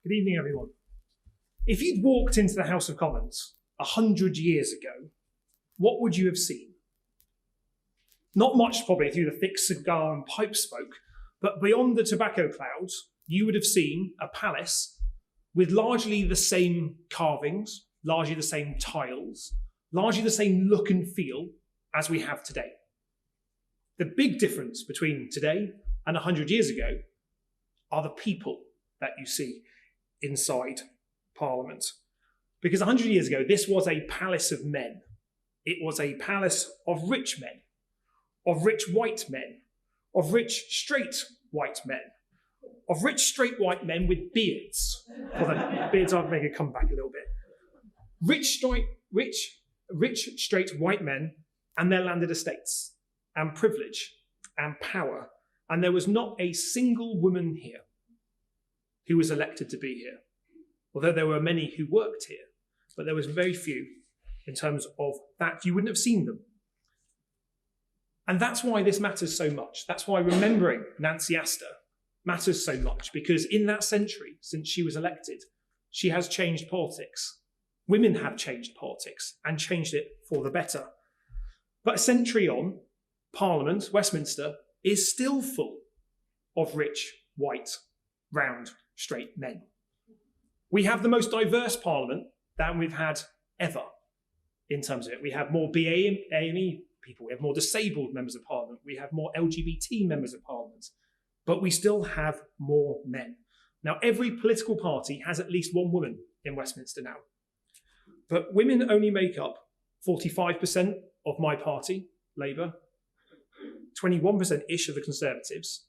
Good evening, everyone. If you'd walked into the House of Commons 100 years ago, what would you have seen? Not much, probably, through the thick cigar and pipe smoke, but beyond the tobacco clouds, you would have seen a palace with largely the same carvings, largely the same tiles, largely the same look and feel as we have today. The big difference between today and 100 years ago are the people that you see inside Parliament. Because 100 years ago, this was a palace of men. It was a palace of rich men, of rich white men, of rich straight white men, of rich straight white men with beards. Although beards are making a comeback a little bit. Rich straight white men and their landed estates, and privilege, and power. And there was not a single woman here who was elected to be here. Although there were many who worked here, but there was very few in terms of that. You wouldn't have seen them. And that's why this matters so much. That's why remembering Nancy Astor matters so much, because in that century, since she was elected, she has changed politics. Women have changed politics and changed it for the better. But a century on, Parliament, Westminster, is still full of rich, white, round, straight men. We have the most diverse Parliament than we've had ever in terms of it. We have more BAME people, we have more disabled members of Parliament, we have more LGBT members of Parliament, but we still have more men. Now, every political party has at least one woman in Westminster now, but women only make up 45% of my party, Labour, 21%-ish of the Conservatives,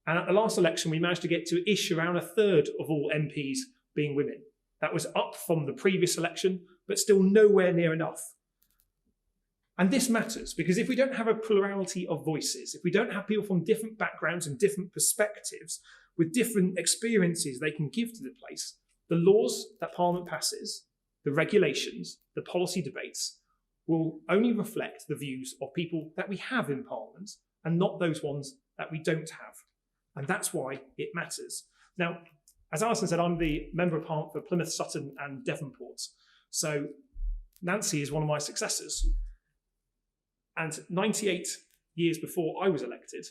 and at the last election we managed to get to ish around a third of all MPs being women. That was up from the previous election, but still nowhere near enough. And this matters because if we don't have a plurality of voices, if we don't have people from different backgrounds and different perspectives with different experiences they can give to the place, the laws that Parliament passes, the regulations, the policy debates will only reflect the views of people that we have in Parliament and not those ones that we don't have. And that's why it matters. Now, as Alison said, I'm the Member of Parliament for Plymouth Sutton and Devonport. So Nancy is one of my successors. And 98 years before I was elected,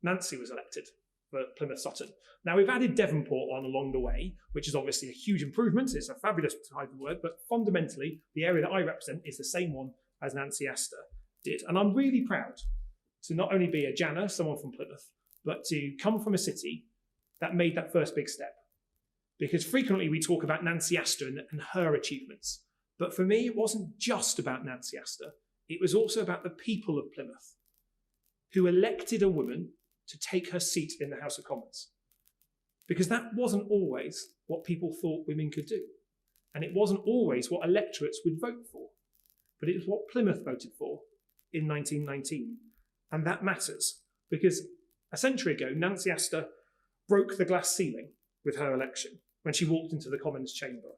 Nancy was elected for Plymouth Sutton. Now, we've added Devonport on along the way, which is obviously a huge improvement. It's a fabulous type of word, but fundamentally, the area that I represent is the same one as Nancy Astor did. And I'm really proud to not only be a Janner, someone from Plymouth, but to come from a city that made that first big step. Because frequently we talk about Nancy Astor and her achievements. But for me, it wasn't just about Nancy Astor. It was also about the people of Plymouth who elected a woman to take her seat in the House of Commons. Because that wasn't always what people thought women could do. And it wasn't always what electorates would vote for. But it was what Plymouth voted for in 1919. And that matters because a century ago, Nancy Astor broke the glass ceiling with her election when she walked into the Commons chamber.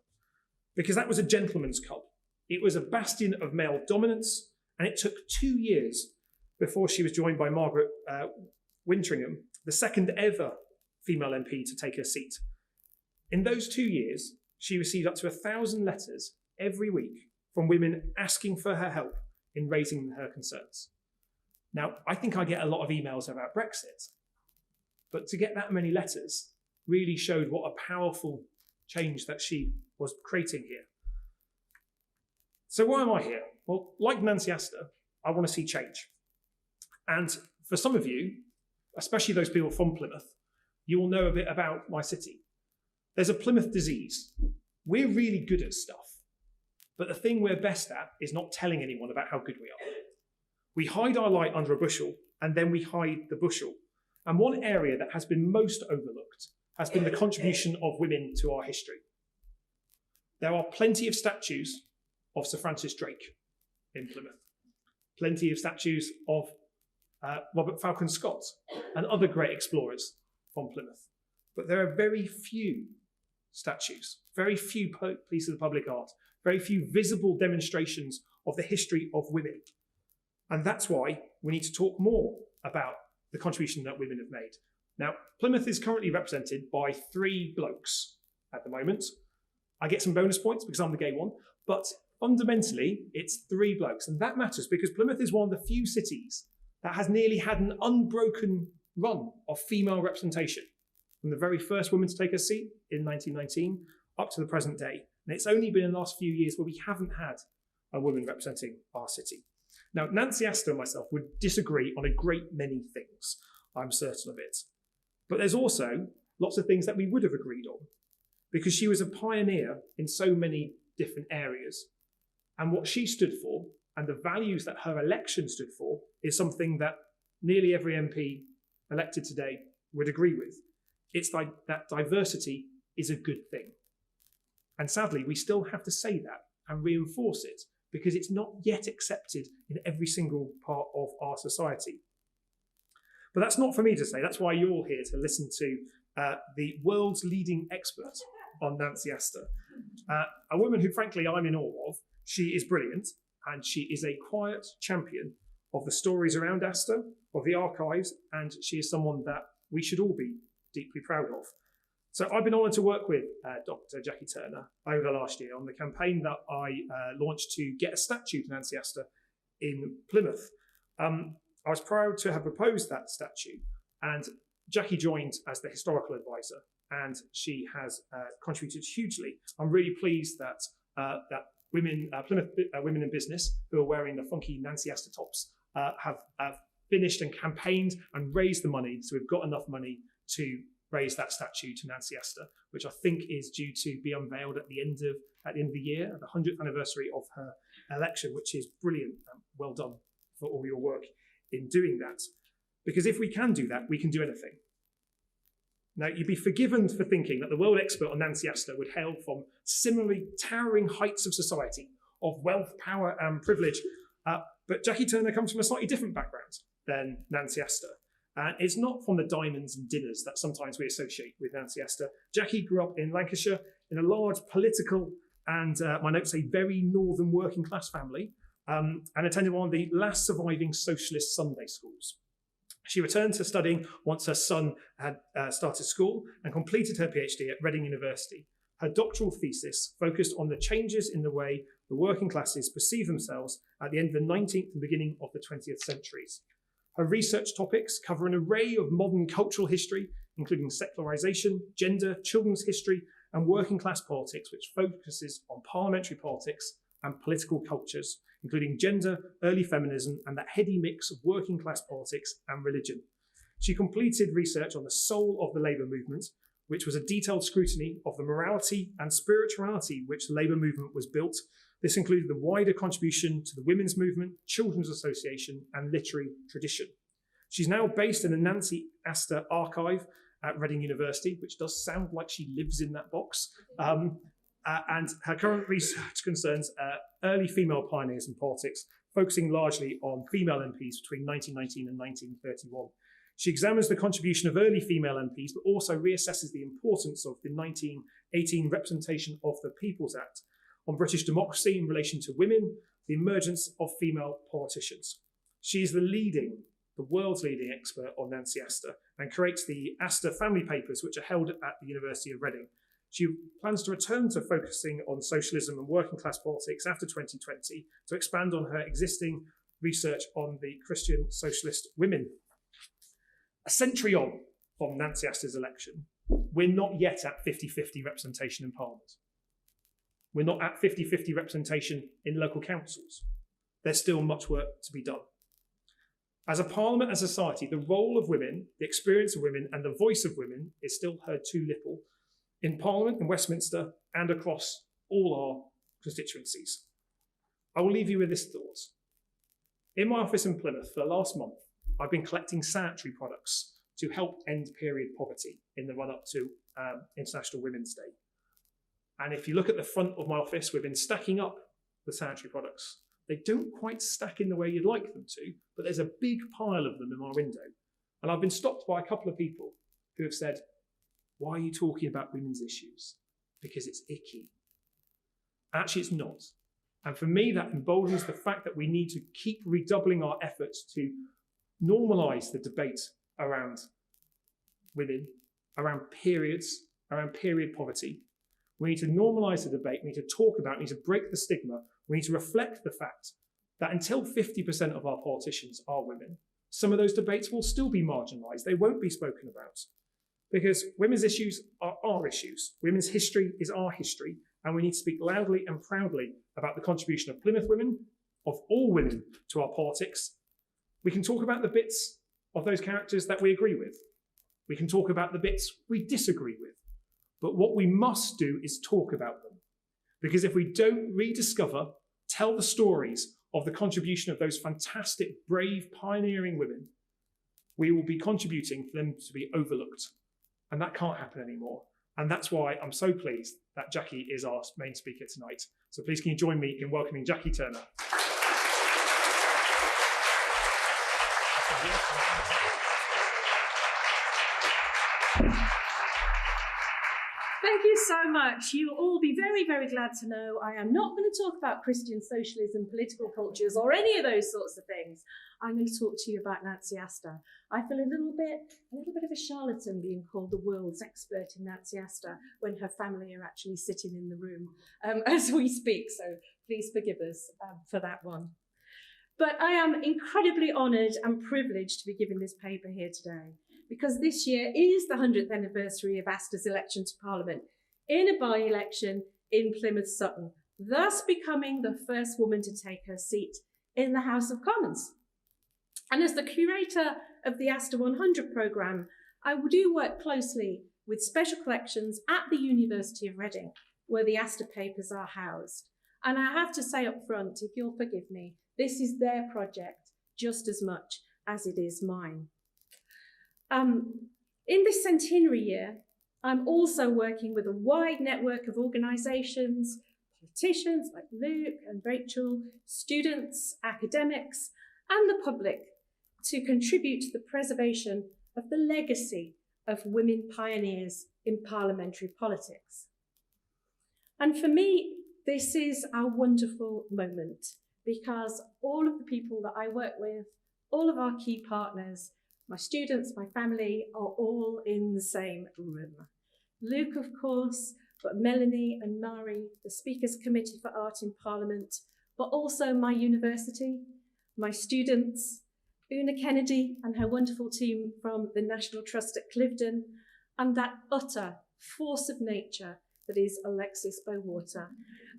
Because that was a gentleman's club. It was a bastion of male dominance, and it took 2 years before she was joined by Margaret Wintringham, the second ever female MP to take her seat. In those 2 years, she received up to 1,000 letters every week from women asking for her help in raising her concerns. Now, I think I get a lot of emails about Brexit, but to get that many letters really showed what a powerful change that she was creating here. So why am I here? Well, like Nancy Astor, I want to see change. And for some of you, especially those people from Plymouth, you will know a bit about my city. There's a Plymouth disease. We're really good at stuff, but the thing we're best at is not telling anyone about how good we are. We hide our light under a bushel, and then we hide the bushel. And one area that has been most overlooked has been the contribution of women to our history. There are plenty of statues of Sir Francis Drake in Plymouth, plenty of statues of Robert Falcon Scott and other great explorers from Plymouth. But there are very few statues, very few pieces of public art, very few visible demonstrations of the history of women. And that's why we need to talk more about the contribution that women have made. Now, Plymouth is currently represented by 3 blokes at the moment. I get some bonus points because I'm the gay one, but fundamentally, it's 3 blokes. And that matters because Plymouth is one of the few cities that has nearly had an unbroken run of female representation, from the very first woman to take a seat in 1919 up to the present day. And it's only been in the last few years where we haven't had a woman representing our city. Now, Nancy Astor and myself would disagree on a great many things, I'm certain of it. But there's also lots of things that we would have agreed on, because she was a pioneer in so many different areas. And what she stood for and the values that her election stood for is something that nearly every MP elected today would agree with. It's like that diversity is a good thing. And sadly, we still have to say that and reinforce it because it's not yet accepted in every single part of our society. But that's not for me to say. That's why you're all here to listen to the world's leading expert on Nancy Astor. A woman who, frankly, I'm in awe of. She is brilliant, and she is a quiet champion of the stories around Astor, of the archives, and she is someone that we should all be deeply proud of. So I've been honoured to work with Dr. Jacqui Turner over the last year on the campaign that I launched to get a statue to Nancy Astor in Plymouth. I was proud to have proposed that statue, and Jacqui joined as the historical advisor, and she has contributed hugely. I'm really pleased that Plymouth women in business who are wearing the funky Nancy Astor tops have finished and campaigned and raised the money, so we've got enough money to raise that statue to Nancy Astor, which I think is due to be unveiled at the end of the year, at the 100th anniversary of her election, which is brilliant. Well done for all your work in doing that. Because if we can do that, we can do anything. Now, you'd be forgiven for thinking that the world expert on Nancy Astor would hail from similarly towering heights of society, of wealth, power, and privilege. But Jacqui Turner comes from a slightly different background than Nancy Astor. And it's not from the diamonds and dinners that sometimes we associate with Nancy Astor. Jacqui grew up in Lancashire in a large political and, my notes say, very northern working class family, and attended one of the last surviving socialist Sunday schools. She returned to studying once her son had started school and completed her PhD at Reading University. Her doctoral thesis focused on the changes in the way the working classes perceive themselves at the end of the 19th and beginning of the 20th centuries. Her research topics cover an array of modern cultural history, including secularization, gender, children's history, and working class politics, which focuses on parliamentary politics and political cultures, including gender, early feminism, and that heady mix of working class politics and religion. She completed research on the soul of the labour movement, which was a detailed scrutiny of the morality and spirituality which the labour movement was built. This included the wider contribution to the women's movement, children's association, and literary tradition. She's now based in the Nancy Astor Archive at Reading University, which does sound like she lives in that box. And her current research concerns early female pioneers in politics, focusing largely on female MPs between 1919 and 1931. She examines the contribution of early female MPs, but also reassesses the importance of the 1918 Representation of the People's Act on British democracy in relation to women, the emergence of female politicians. She is the world's leading expert on Nancy Astor, and creates the Astor Family Papers, which are held at the University of Reading. She plans to return to focusing on socialism and working class politics after 2020 to expand on her existing research on the Christian socialist women. A century on from Nancy Astor's election, we're not yet at 50-50 representation in Parliament. We're not at 50-50 representation in local councils. There's still much work to be done. As a Parliament and society, the role of women, the experience of women, and the voice of women is still heard too little in Parliament, in Westminster, and across all our constituencies. I will leave you with this thought. In my office in Plymouth for the last month, I've been collecting sanitary products to help end period poverty in the run-up to International Women's Day. And if you look at the front of my office, we've been stacking up the sanitary products. They don't quite stack in the way you'd like them to, but there's a big pile of them in my window. And I've been stopped by a couple of people who have said, "Why are you talking about women's issues? Because it's icky." Actually, it's not. And for me, that emboldens the fact that we need to keep redoubling our efforts to normalise the debate around women around periods, around period poverty. We need to normalise the debate, we need to talk about it, we need to break the stigma, we need to reflect the fact that until 50% of our politicians are women, some of those debates will still be marginalised, they won't be spoken about. Because women's issues are our issues, women's history is our history, and we need to speak loudly and proudly about the contribution of Plymouth women, of all women, to our politics. We can talk about the bits of those characters that we agree with. We can talk about the bits we disagree with. But what we must do is talk about them. Because if we don't rediscover, tell the stories of the contribution of those fantastic, brave, pioneering women, we will be contributing for them to be overlooked. And that can't happen anymore. And that's why I'm so pleased that Jacqui is our main speaker tonight. So please can you join me in welcoming Jacqui Turner. Thank you so much. You'll all be very, very glad to know I am not going to talk about Christian socialism, political cultures, or any of those sorts of things. I'm going to talk to you about Nancy Astor. I feel a little bit of a charlatan being called the world's expert in Nancy Astor when her family are actually sitting in the room as we speak. So please forgive us for that one. But I am incredibly honoured and privileged to be giving this paper here today, because this year is the 100th anniversary of Astor's election to Parliament in a by-election in Plymouth Sutton, thus becoming the first woman to take her seat in the House of Commons. And as the curator of the Astor 100 programme, I do work closely with special collections at the University of Reading, where the Astor papers are housed. And I have to say up front, if you'll forgive me, this is their project just as much as it is mine. In this centenary year, I'm also working with a wide network of organisations, politicians like Luke and Rachel, students, academics, and the public to contribute to the preservation of the legacy of women pioneers in parliamentary politics. And for me, this is a wonderful moment, because all of the people that I work with, all of our key partners, my students, my family, are all in the same room. Luke, of course, but Melanie and Mari, the Speakers Committee for Art in Parliament, but also my university, my students, Una Kennedy and her wonderful team from the National Trust at Cliveden, and that utter force of nature that is Alexis Bowater,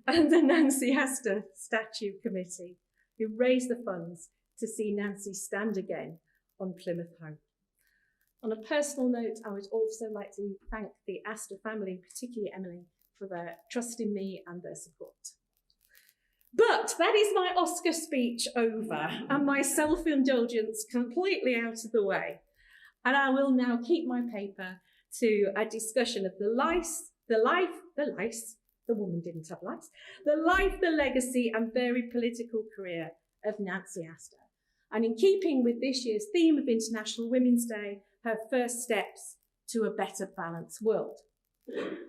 and the Nancy Astor Statue Committee, who raised the funds to see Nancy stand again on Plymouth Home. On a personal note, I would also like to thank the Astor family, particularly Emily, for their trust in me and their support. But that is my Oscar speech over and my self-indulgence completely out of the way. And I will now keep my paper to a discussion of the woman didn't have lice, the life, the legacy and very political career of Nancy Astor. And in keeping with this year's theme of International Women's Day, her first steps to a better balanced world.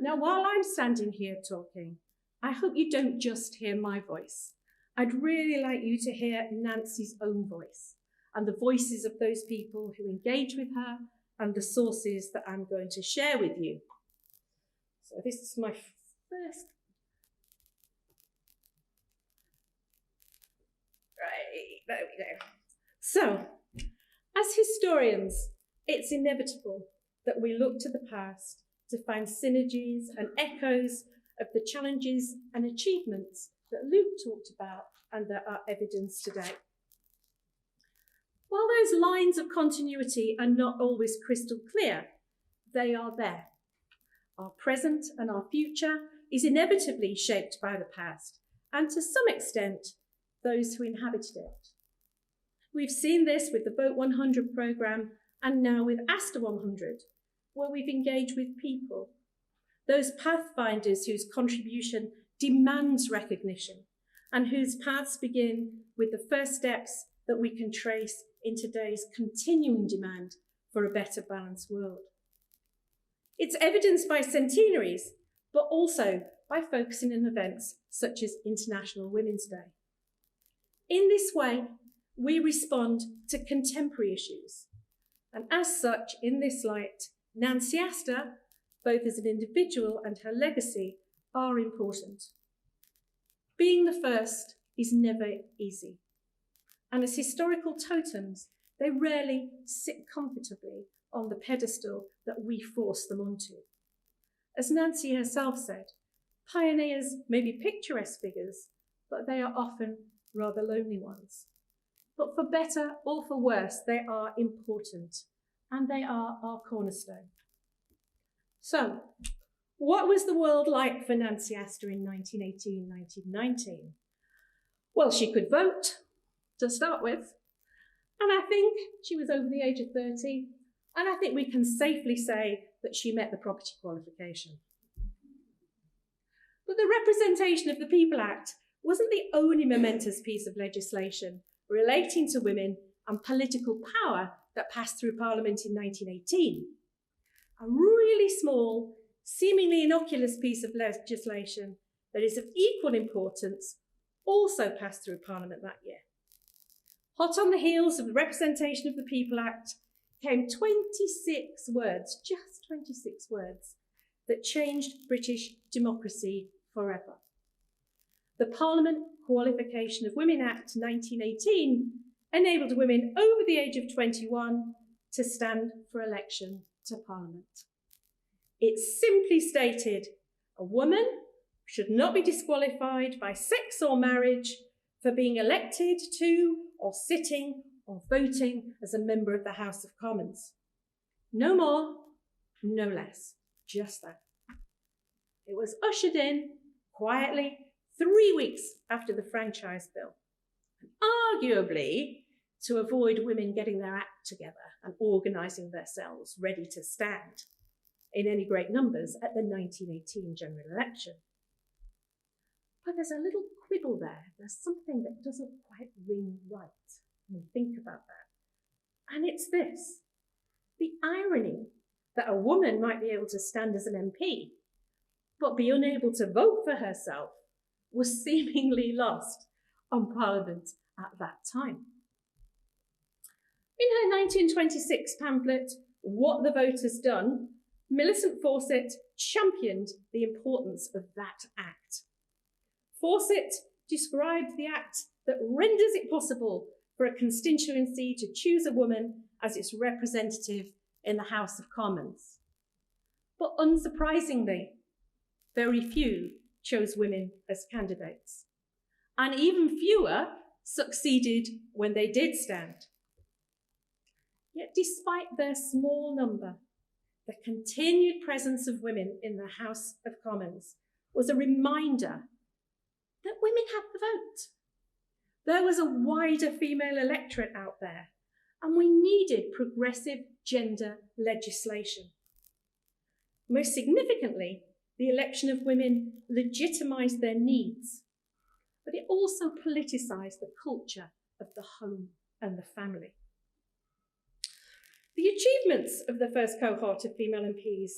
Now, while I'm standing here talking, I hope you don't just hear my voice. I'd really like you to hear Nancy's own voice and the voices of those people who engage with her and the sources that I'm going to share with you. So this is my first. Right, there we go. So, as historians, it's inevitable that we look to the past to find synergies and echoes of the challenges and achievements that Luke talked about and that are evidenced today. While those lines of continuity are not always crystal clear, they are there. Our present and our future is inevitably shaped by the past, and to some extent, those who inhabited it. We've seen this with the Vote 100 programme and now with Astor 100, where we've engaged with people, those pathfinders whose contribution demands recognition and whose paths begin with the first steps that we can trace in today's continuing demand for a better balanced world. It's evidenced by centenaries, but also by focusing on events such as International Women's Day. In this way, we respond to contemporary issues. And as such, in this light, Nancy Astor, both as an individual and her legacy, are important. Being the first is never easy, and as historical totems, they rarely sit comfortably on the pedestal that we force them onto. As Nancy herself said, pioneers may be picturesque figures, but they are often rather lonely ones. But for better or for worse, they are important, and they are our cornerstone. So, what was the world like for Nancy Astor in 1918, 1919? Well, she could vote, to start with, and I think she was over the age of 30, and I think we can safely say that she met the property qualification. But the Representation of the People Act wasn't the only momentous piece of legislation relating to women and political power that passed through Parliament in 1918. A really small, seemingly innocuous piece of legislation that is of equal importance also passed through Parliament that year. Hot on the heels of the Representation of the People Act came 26 words, just 26 words, that changed British democracy forever. The Parliament Qualification of Women Act 1918 enabled women over the age of 21 to stand for election to Parliament. It simply stated a woman should not be disqualified by sex or marriage for being elected to or sitting or voting as a member of the House of Commons. No more, no less, just that. It was ushered in quietly 3 weeks after the Franchise Bill, and arguably to avoid women getting their act together and organising themselves ready to stand in any great numbers at the 1918 general election. But there's a little quibble there. There's something that doesn't quite ring right when you think about that. And it's this: the irony that a woman might be able to stand as an MP, but be unable to vote for herself, was seemingly lost on Parliament at that time. In her 1926 pamphlet, What the Vote Has Done, Millicent Fawcett championed the importance of that act. Fawcett described the act that renders it possible for a constituency to choose a woman as its representative in the House of Commons. But unsurprisingly, very few chose women as candidates, and even fewer succeeded when they did stand. Yet despite their small number, the continued presence of women in the House of Commons was a reminder that women had the vote. There was a wider female electorate out there, and we needed progressive gender legislation. Most significantly, the election of women legitimised their needs, but it also politicised the culture of the home and the family. The achievements of the first cohort of female MPs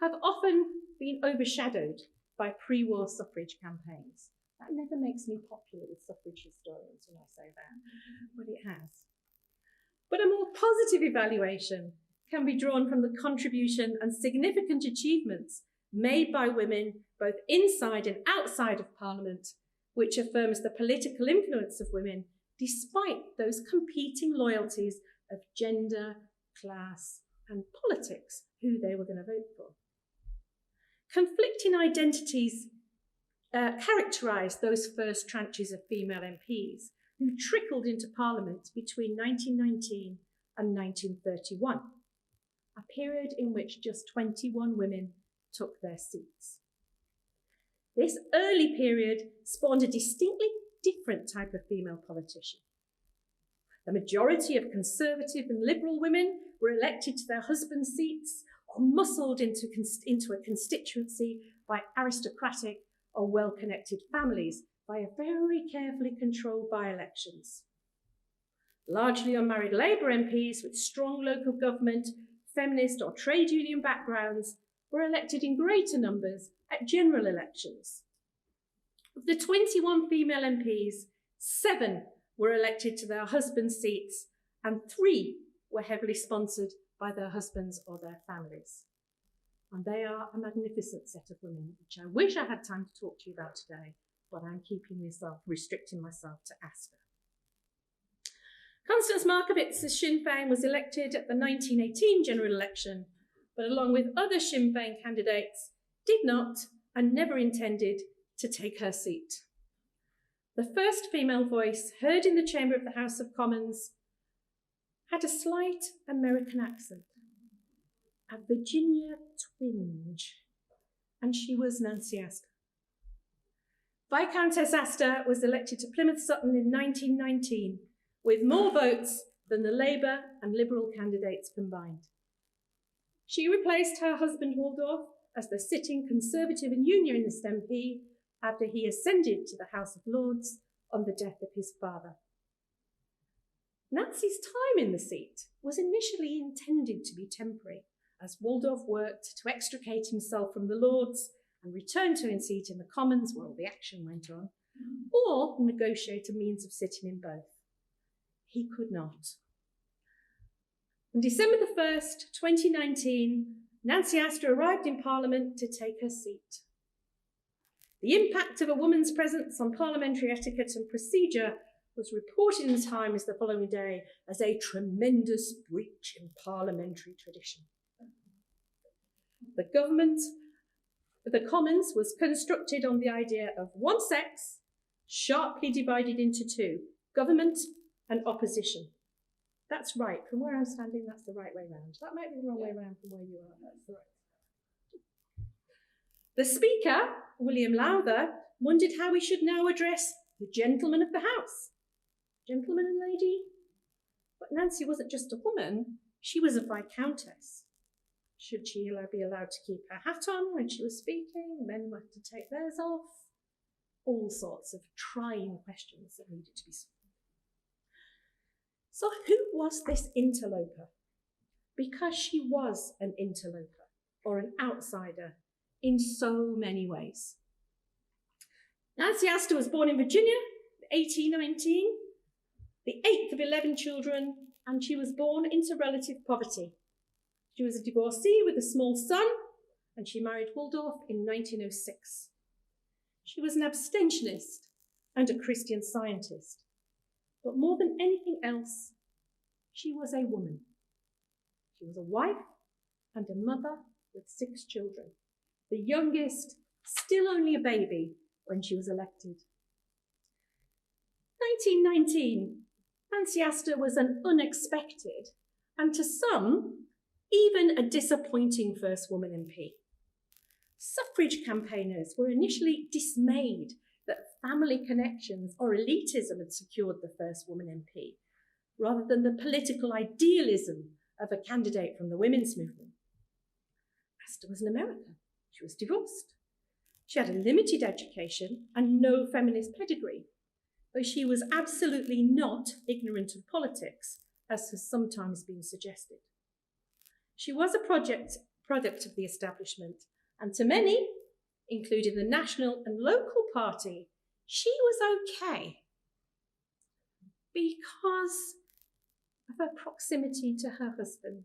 have often been overshadowed by pre-war suffrage campaigns. That never makes me popular with suffrage historians when I say that, but it has. But a more positive evaluation can be drawn from the contribution and significant achievements made by women both inside and outside of Parliament, which affirms the political influence of women despite those competing loyalties of gender, class, and politics, who they were going to vote for. Conflicting identities characterised those first tranches of female MPs who trickled into Parliament between 1919 and 1931, a period in which just 21 women took their seats. This early period spawned a distinctly different type of female politician. The majority of conservative and liberal women were elected to their husbands' seats or muscled into a constituency by aristocratic or well-connected families via very carefully controlled by-elections. Largely unmarried Labour MPs with strong local government, feminist or trade union backgrounds were elected in greater numbers at general elections. Of the 21 female MPs, 7 were elected to their husbands' seats and 3 were heavily sponsored by their husbands or their families. And they are a magnificent set of women, which I wish I had time to talk to you about today, but I'm restricting myself to Astor. Constance Markowitz of Sinn Féin was elected at the 1918 general election, but along with other Sinn Féin candidates, did not and never intended to take her seat. The first female voice heard in the chamber of the House of Commons had a slight American accent, a Virginia twinge, and she was Nancy Astor. Viscountess Astor was elected to Plymouth Sutton in 1919 with more votes than the Labour and Liberal candidates combined. She replaced her husband Waldorf as the sitting Conservative and Unionist MP after he ascended to the House of Lords on the death of his father. Nancy's time in the seat was initially intended to be temporary, as Waldorf worked to extricate himself from the Lords and return to his seat in the Commons, where all the action went on, or negotiate a means of sitting in both. He could not. On December the 1st, 2019, Nancy Astor arrived in Parliament to take her seat. The impact of a woman's presence on parliamentary etiquette and procedure was reported in the Times the following day as a tremendous breach in parliamentary tradition. The Commons was constructed on the idea of one sex, sharply divided into two, government and opposition. That's right, from where I'm standing, that's the right way round. That might be the wrong way round from where you are, that's the right. The Speaker, William Lowther, wondered how we should now address the gentlemen of the House. Gentleman and lady? But Nancy wasn't just a woman, she was a Viscountess. Should she be allowed to keep her hat on when she was speaking? Men were to take theirs off. All sorts of trying questions that needed to be solved. So who was this interloper? Because she was an interloper, or an outsider, in so many ways. Nancy Astor was born in Virginia in 1819, the 8th of 11 children, and she was born into relative poverty. She was a divorcee with a small son, and she married Waldorf in 1906. She was an abstentionist and a Christian Scientist. But more than anything else, she was a woman. She was a wife and a mother with 6 children, the youngest still only a baby when she was elected. 1919, Nancy Astor was an unexpected, and to some, even a disappointing first woman MP. Suffrage campaigners were initially dismayed that family connections or elitism had secured the first woman MP, rather than the political idealism of a candidate from the women's movement. Astor was an American. She was divorced. She had a limited education and no feminist pedigree, though she was absolutely not ignorant of politics, as has sometimes been suggested. She was a product of the establishment, and to many, including the National and local party, she was okay because of her proximity to her husband.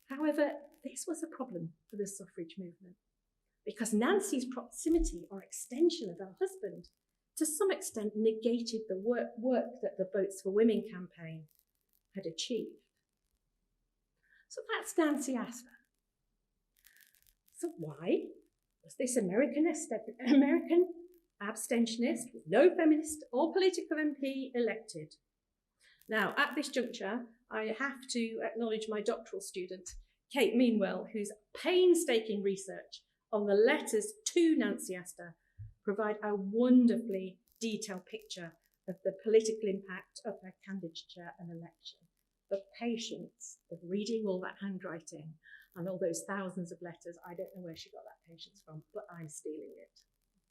However, this was a problem for the suffrage movement, because Nancy's proximity or extension of her husband to some extent negated the work that the Votes for Women campaign had achieved. So that's Nancy Astor. So why was this American abstentionist with no feminist or political MP elected? Now, at this juncture, I have to acknowledge my doctoral student, Kate Meanwell, whose painstaking research on the letters to Nancy Astor provide a wonderfully detailed picture of the political impact of her candidature and election. The patience of reading all that handwriting and all those thousands of letters. I don't know where she got that patience from, but I'm stealing it,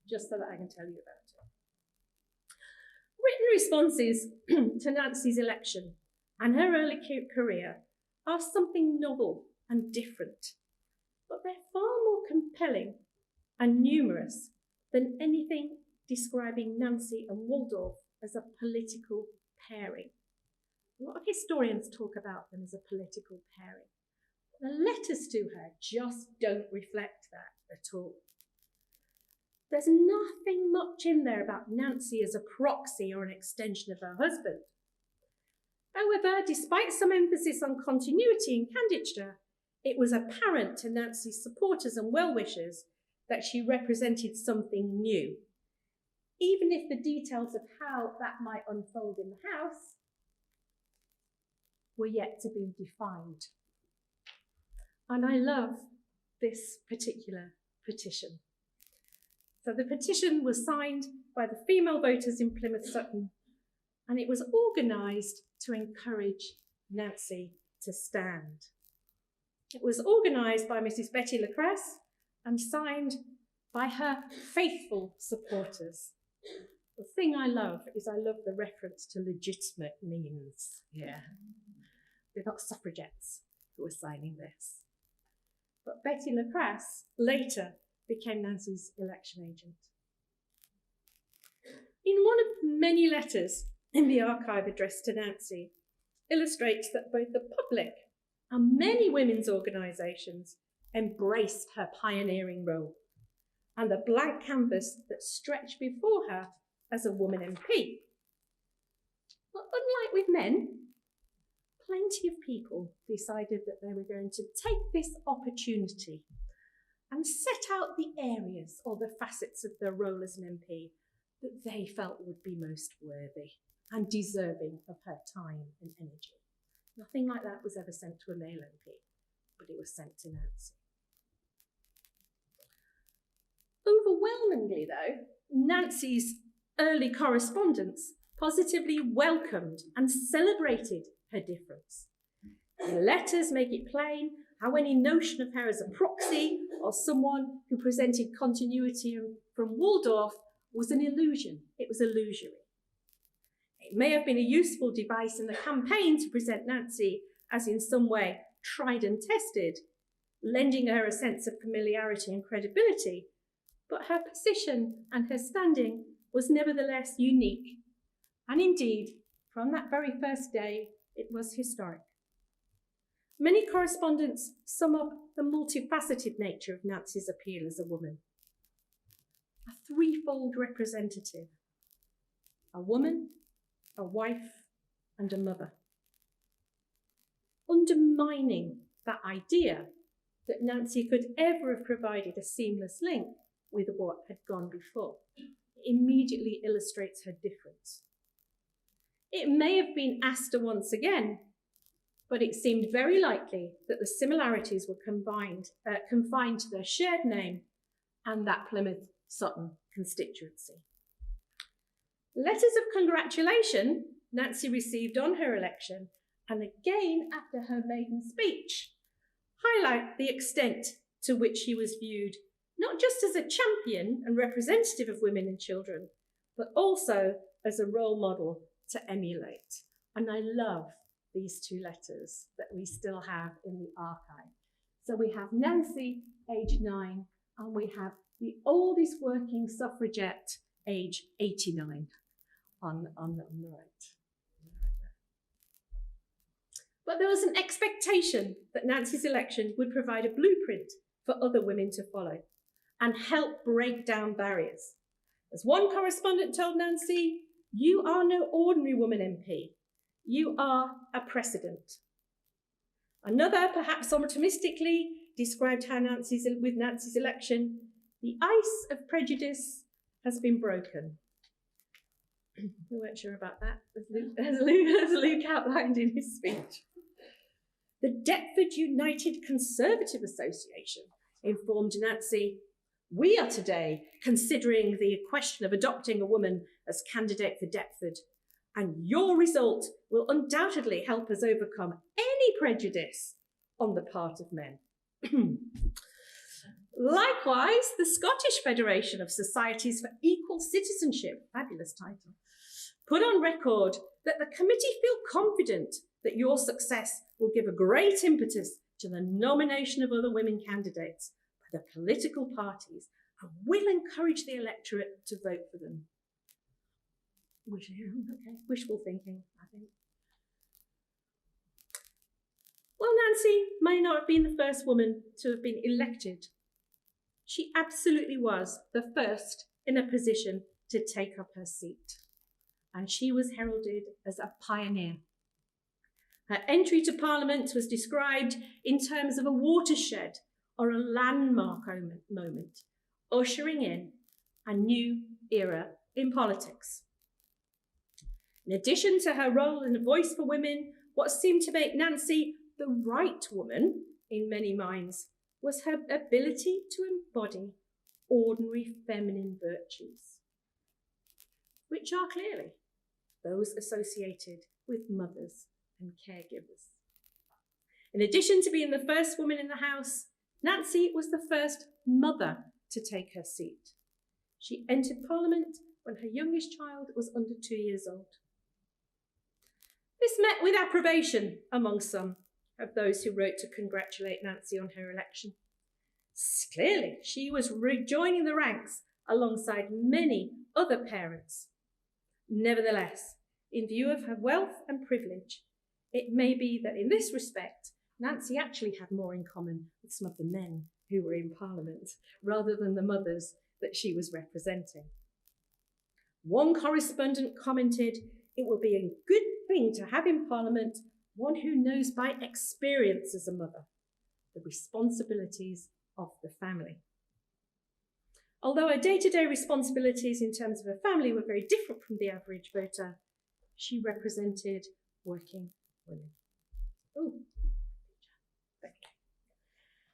just so that I can tell you about it. Written responses to Nancy's election and her early career are something novel and different, but they're far more compelling and numerous than anything describing Nancy and Waldorf as a political pairing. A lot of historians talk about them as a political pairing. The letters to her just don't reflect that at all. There's nothing much in there about Nancy as a proxy or an extension of her husband. However, despite some emphasis on continuity and candidature, it was apparent to Nancy's supporters and well-wishers that she represented something new, even if the details of how that might unfold in the house were yet to be defined. And I love this particular petition. So the petition was signed by the female voters in Plymouth Sutton, and it was organised to encourage Nancy to stand. It was organised by Mrs. Betty Lacrasse and signed by her faithful supporters. The thing I love is I love the reference to legitimate means here. They're not suffragettes who were signing this. But Betty Lacrasse later became Nancy's election agent. In one of many letters in the archive addressed to Nancy, illustrates that both the public and many women's organisations embraced her pioneering role and the blank canvas that stretched before her as a woman MP. But unlike with men, plenty of people decided that they were going to take this opportunity and set out the areas or the facets of their role as an MP that they felt would be most worthy and deserving of her time and energy. Nothing like that was ever sent to a male MP, but it was sent to Nancy. Overwhelmingly, though, Nancy's early correspondence positively welcomed and celebrated her difference. The letters make it plain how any notion of her as a proxy or someone who presented continuity from Waldorf was an illusion. It was illusory. It may have been a useful device in the campaign to present Nancy as in some way tried and tested, lending her a sense of familiarity and credibility, but her position and her standing was nevertheless unique. And indeed, from that very first day, it was historic. Many correspondents sum up the multifaceted nature of Nancy's appeal as a woman. A threefold representative: a woman, a wife, and a mother. Undermining that idea that Nancy could ever have provided a seamless link with what had gone before immediately illustrates her difference. It may have been Astor once again, but it seemed very likely that the similarities were confined to their shared name and that Plymouth Sutton constituency. Letters of congratulation Nancy received on her election, and again after her maiden speech, highlight the extent to which she was viewed not just as a champion and representative of women and children, but also as a role model to emulate. And I love these two letters that we still have in the archive. So we have Nancy, age 9, and we have the oldest working suffragette, age 89, on the right. But there was an expectation that Nancy's election would provide a blueprint for other women to follow and help break down barriers. As one correspondent told Nancy, "You are no ordinary woman MP. You are a precedent." Another, perhaps optimistically, described how with Nancy's election, the ice of prejudice has been broken. We weren't sure about that, as Luke outlined in his speech. The Deptford United Conservative Association informed Nancy, "We are today considering the question of adopting a woman as candidate for Deptford, and your result will undoubtedly help us overcome any prejudice on the part of men." Likewise, the Scottish Federation of Societies for Equal Citizenship, fabulous title, put on record that the committee feel confident that your success will give a great impetus to the nomination of other women candidates by the political parties and will encourage the electorate to vote for them. Wishful thinking, I think. While Nancy may not have been the first woman to have been elected, she absolutely was the first in a position to take up her seat, and she was heralded as a pioneer. Her entry to Parliament was described in terms of a watershed or a landmark moment, ushering in a new era in politics. In addition to her role in a voice for women, what seemed to make Nancy the right woman in many minds was her ability to embody ordinary feminine virtues, which are clearly those associated with mothers and caregivers. In addition to being the first woman in the House, Nancy was the first mother to take her seat. She entered Parliament when her youngest child was under 2 years old. This met with approbation among some of those who wrote to congratulate Nancy on her election. Clearly, she was rejoining the ranks alongside many other parents. Nevertheless, in view of her wealth and privilege, it may be that in this respect, Nancy actually had more in common with some of the men who were in Parliament, rather than the mothers that she was representing. One correspondent commented, "It will be a good thing to have in Parliament one who knows by experience as a mother the responsibilities of the family." Although her day-to-day responsibilities in terms of her family were very different from the average voter, she represented working women. Ooh.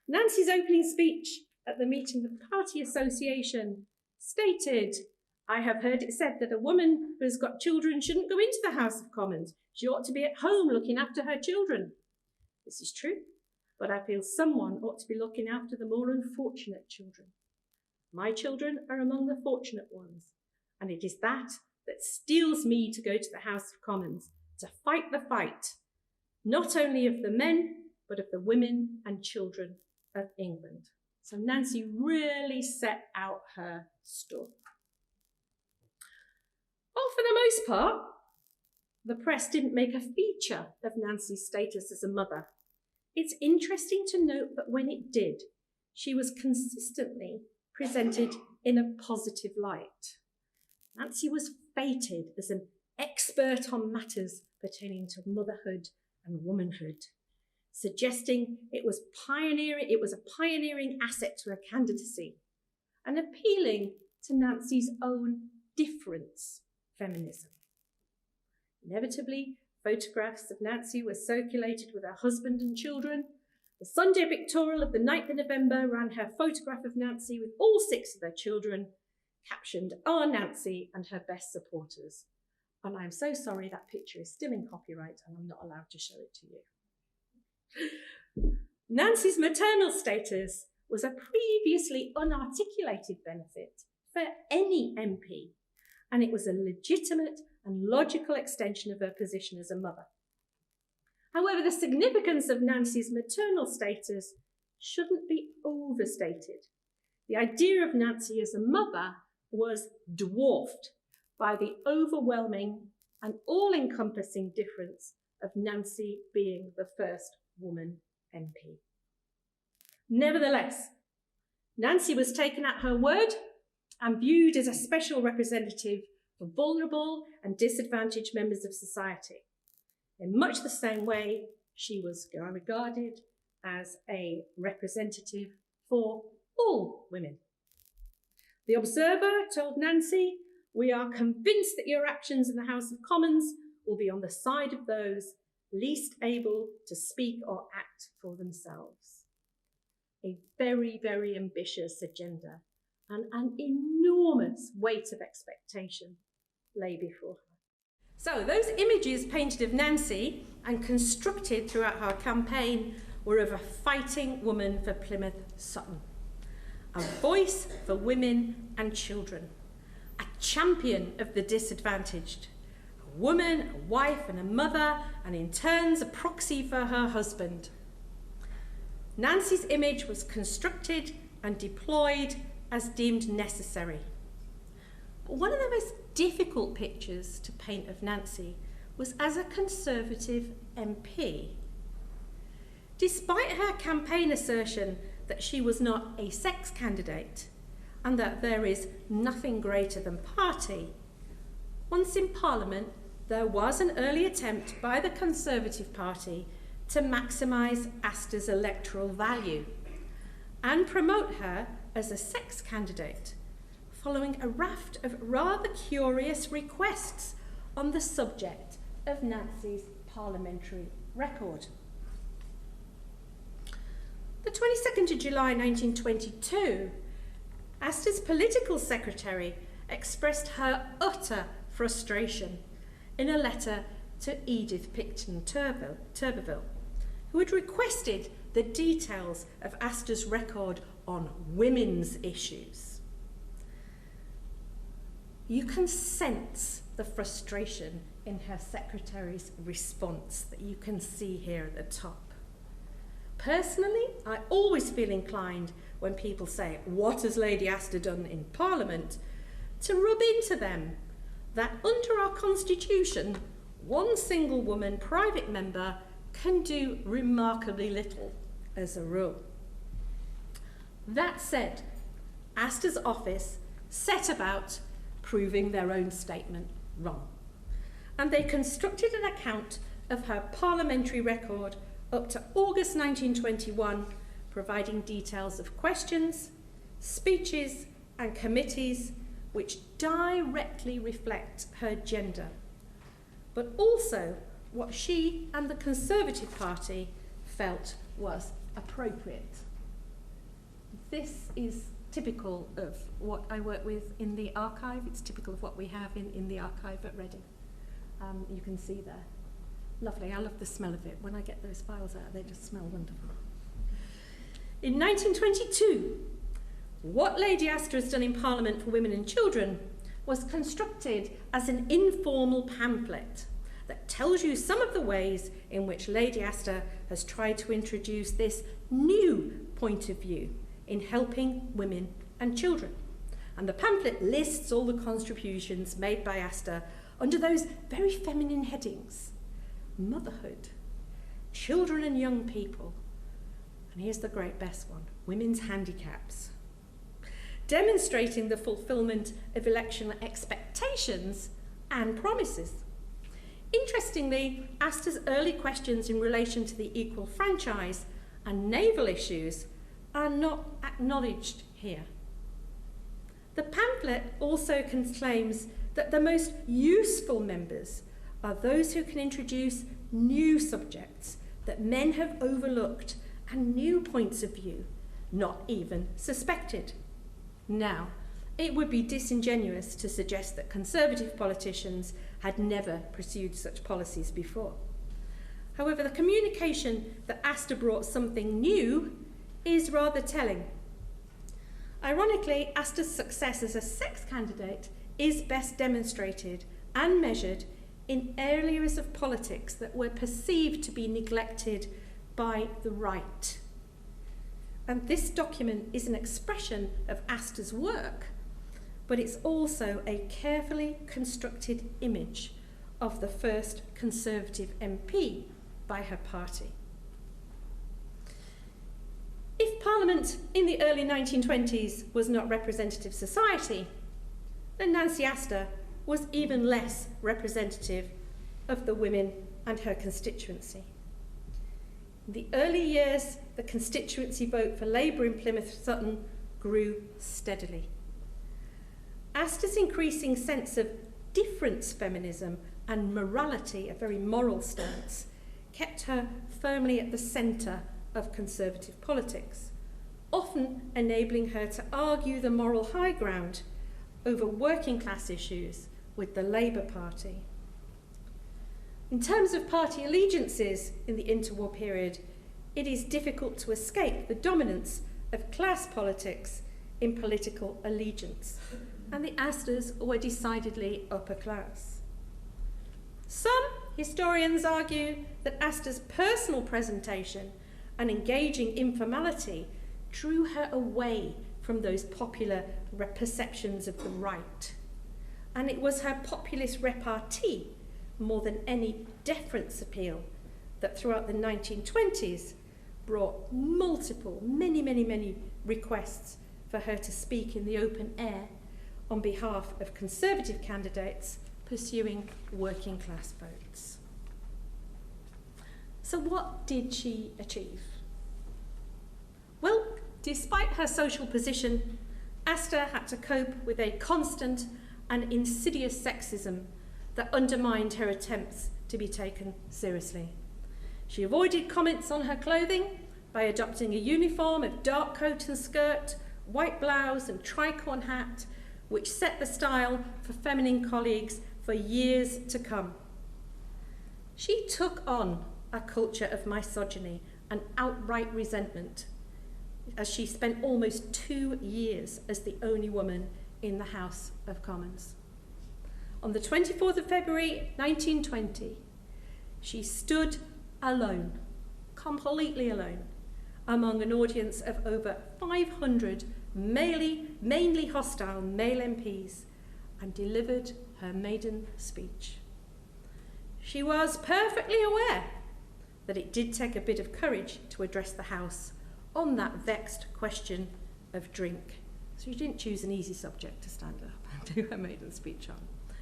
Nancy's opening speech at the meeting of the Party Association stated, "I have heard it said that a woman who has got children shouldn't go into the House of Commons. She ought to be at home looking after her children. This is true, but I feel someone ought to be looking after the more unfortunate children. My children are among the fortunate ones, and it is that steels me to go to the House of Commons, to fight the fight, not only of the men, but of the women and children of England." So Nancy really set out her story. Well, for the most part, the press didn't make a feature of Nancy's status as a mother. It's interesting to note that when it did, she was consistently presented in a positive light. Nancy was feted as an expert on matters pertaining to motherhood and womanhood, suggesting it was a pioneering asset to her candidacy, and appealing to Nancy's own difference feminism. Inevitably, photographs of Nancy were circulated with her husband and children. The Sunday pictorial of the 9th of November ran her photograph of Nancy with all 6 of their children, captioned, "Our Nancy and her best supporters." And I'm so sorry that picture is still in copyright and I'm not allowed to show it to you. Nancy's maternal status was a previously unarticulated benefit for any MP, and it was a legitimate and logical extension of her position as a mother. However, the significance of Nancy's maternal status shouldn't be overstated. The idea of Nancy as a mother was dwarfed by the overwhelming and all-encompassing difference of Nancy being the first woman MP. Nevertheless, Nancy was taken at her word and viewed as a special representative for vulnerable and disadvantaged members of society. In much the same way, she was regarded as a representative for all women. The Observer told Nancy, "We are convinced that your actions in the House of Commons will be on the side of those least able to speak or act for themselves." A very, very ambitious agenda and an enormous weight of expectation lay before her. So those images painted of Nancy and constructed throughout her campaign were of a fighting woman for Plymouth Sutton, a voice for women and children, a champion of the disadvantaged, a woman, a wife and a mother, and in turns a proxy for her husband. Nancy's image was constructed and deployed as deemed necessary. But one of the most difficult pictures to paint of Nancy was as a Conservative MP. Despite her campaign assertion that she was not a sex candidate and that there is nothing greater than party, once in Parliament there was an early attempt by the Conservative Party to maximise Astor's electoral value and promote her as a sex candidate, following a raft of rather curious requests on the subject of Nancy's parliamentary record. The 22nd of July 1922, Astor's political secretary expressed her utter frustration in a letter to Edith Picton Turberville, who had requested the details of Astor's record on women's issues. You can sense the frustration in her secretary's response that you can see here at the top. Personally, I always feel inclined when people say, "What has Lady Astor done in Parliament?" to rub into them that under our constitution, one single woman private member can do remarkably little as a rule. That said, Astor's office set about proving their own statement wrong, and they constructed an account of her parliamentary record up to August 1921, providing details of questions, speeches and committees which directly reflect her gender, but also what she and the Conservative Party felt was appropriate. This is typical of what I work with in the archive. It's typical of what we have in the archive at Reading. You can see there. Lovely, I love the smell of it. When I get those files out, they just smell wonderful. In 1922, What Lady Astor has done in Parliament for Women and Children was constructed as an informal pamphlet that tells you some of the ways in which Lady Astor has tried to introduce this new point of view in helping women and children. And the pamphlet lists all the contributions made by Astor under those very feminine headings: motherhood, children and young people, and here's the great best one, women's handicaps, demonstrating the fulfilment of election expectations and promises. Interestingly, Astor's early questions in relation to the equal franchise and naval issues are not acknowledged here. The pamphlet also claims that the most useful members are those who can introduce new subjects that men have overlooked and new points of view not even suspected. Now, it would be disingenuous to suggest that Conservative politicians had never pursued such policies before. However, the communication that Astor brought something new is rather telling. Ironically, Astor's success as a sex candidate is best demonstrated and measured in areas of politics that were perceived to be neglected by the right. And this document is an expression of Astor's work, but it's also a carefully constructed image of the first Conservative MP by her party. If Parliament in the early 1920s was not representative society, then Nancy Astor was even less representative of the women and her constituency. In the early years, the constituency vote for Labour in Plymouth Sutton grew steadily. Astor's increasing sense of difference feminism and morality, a very moral stance, kept her firmly at the centre of Conservative politics, often enabling her to argue the moral high ground over working class issues with the Labour Party. In terms of party allegiances in the interwar period, it is difficult to escape the dominance of class politics in political allegiance, and the Astors were decidedly upper class. Some historians argue that Astor's personal presentation and engaging informality drew her away from those popular perceptions of the right, and it was her populist repartee more than any deference appeal that throughout the 1920s brought many requests for her to speak in the open air on behalf of Conservative candidates pursuing working class votes. So what did she achieve? Well, despite her social position, Astor had to cope with a constant and insidious sexism that undermined her attempts to be taken seriously. She avoided comments on her clothing by adopting a uniform of dark coat and skirt, white blouse and tricorn hat, which set the style for feminine colleagues for years to come. She took on a culture of misogyny and outright resentment, as she spent almost 2 years as the only woman in the House of Commons. On the 24th of February 1920, she stood alone, completely alone, among an audience of over 500 mainly hostile male MPs, and delivered her maiden speech. She was perfectly aware that it did take a bit of courage to address the House on that vexed question of drink. So she didn't choose an easy subject to stand up and do her maiden speech on,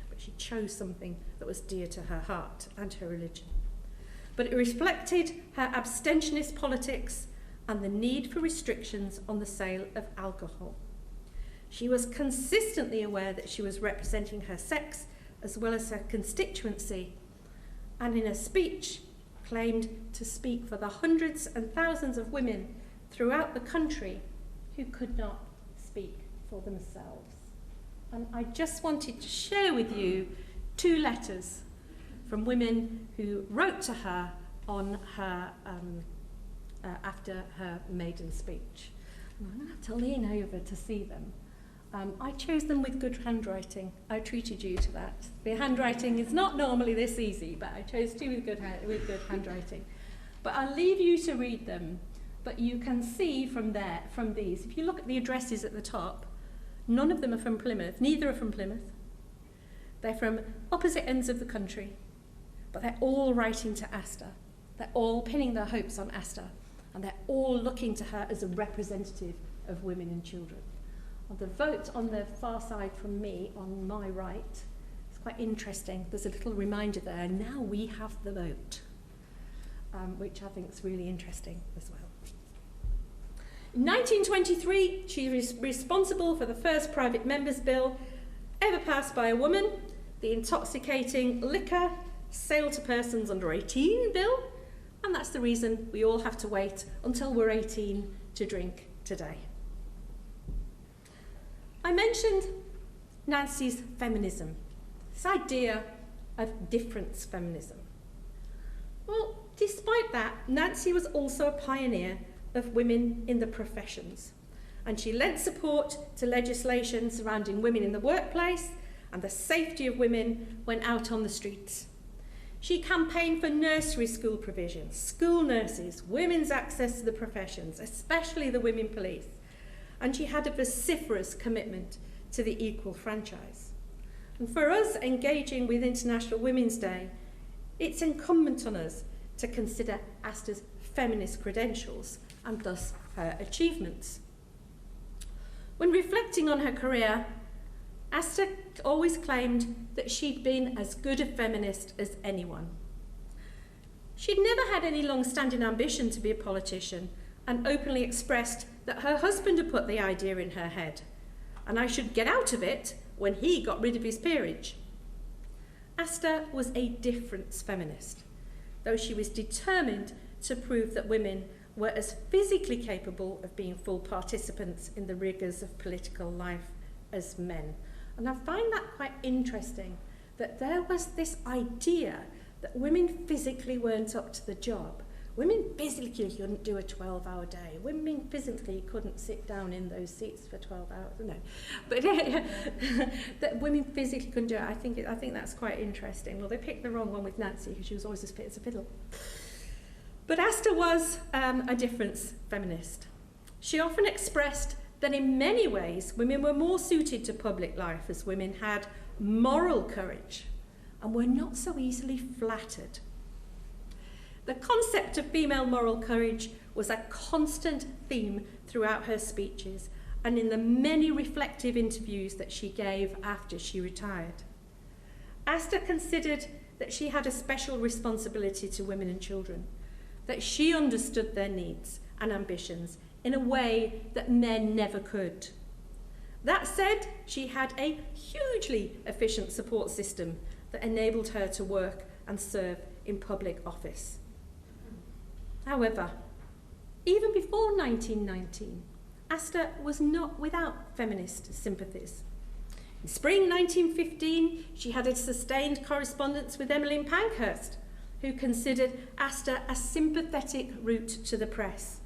but she chose something that was dear to her heart and her religion. But it reflected her abstentionist politics and the need for restrictions on the sale of alcohol. She was consistently aware that she was representing her sex as well as her constituency, and in a speech claimed to speak for the hundreds and thousands of women throughout the country who could not speak for themselves. And I just wanted to share with you 2 letters from women who wrote to her on her after her maiden speech. And I'm going to have to lean over to see them. I chose them with good handwriting. I treated you to that. The handwriting is not normally this easy, but I chose 2 with good handwriting. But I'll leave you to read them. But you can see from these, if you look at the addresses at the top, none of them are from Plymouth. Neither are from Plymouth. They're from opposite ends of the country, but they're all writing to Astor. They're all pinning their hopes on Astor, and they're all looking to her as a representative of women and children. The vote on the far side from me, on my right, is quite interesting. There's a little reminder there, now we have the vote, which I think is really interesting as well. In 1923, she was responsible for the first private member's bill ever passed by a woman, the Intoxicating Liquor Sale to Persons Under 18 bill, and that's the reason we all have to wait until we're 18 to drink today. I mentioned Nancy's feminism, this idea of difference feminism. Well, despite that, Nancy was also a pioneer of women in the professions, and she lent support to legislation surrounding women in the workplace and the safety of women when out on the streets. She campaigned for nursery school provision, school nurses, women's access to the professions, especially the women police, and she had a vociferous commitment to the equal franchise. And for us engaging with International Women's Day, it's incumbent on us to consider Astor's feminist credentials and thus her achievements. When reflecting on her career, Astor always claimed that she'd been as good a feminist as anyone. She'd never had any long-standing ambition to be a politician, and openly expressed that her husband had put the idea in her head, and I should get out of it when he got rid of his peerage. Astor was a difference feminist, though she was determined to prove that women were as physically capable of being full participants in the rigours of political life as men. And I find that quite interesting, that there was this idea that women physically weren't up to the job. Women physically couldn't do a 12-hour day. Women physically couldn't sit down in those seats for 12 hours. No, but that women physically couldn't do it. I think that's quite interesting. Well, they picked the wrong one with Nancy, because she was always as fit as a fiddle. But Astor was a difference feminist. She often expressed that in many ways women were more suited to public life, as women had moral courage and were not so easily flattered. The concept of female moral courage was a constant theme throughout her speeches and in the many reflective interviews that she gave after she retired. Astor considered that she had a special responsibility to women and children, that she understood their needs and ambitions in a way that men never could. That said, she had a hugely efficient support system that enabled her to work and serve in public office. However, even before 1919, Astor was not without feminist sympathies. In spring 1915, she had a sustained correspondence with Emmeline Pankhurst, who considered Astor a sympathetic route to the press.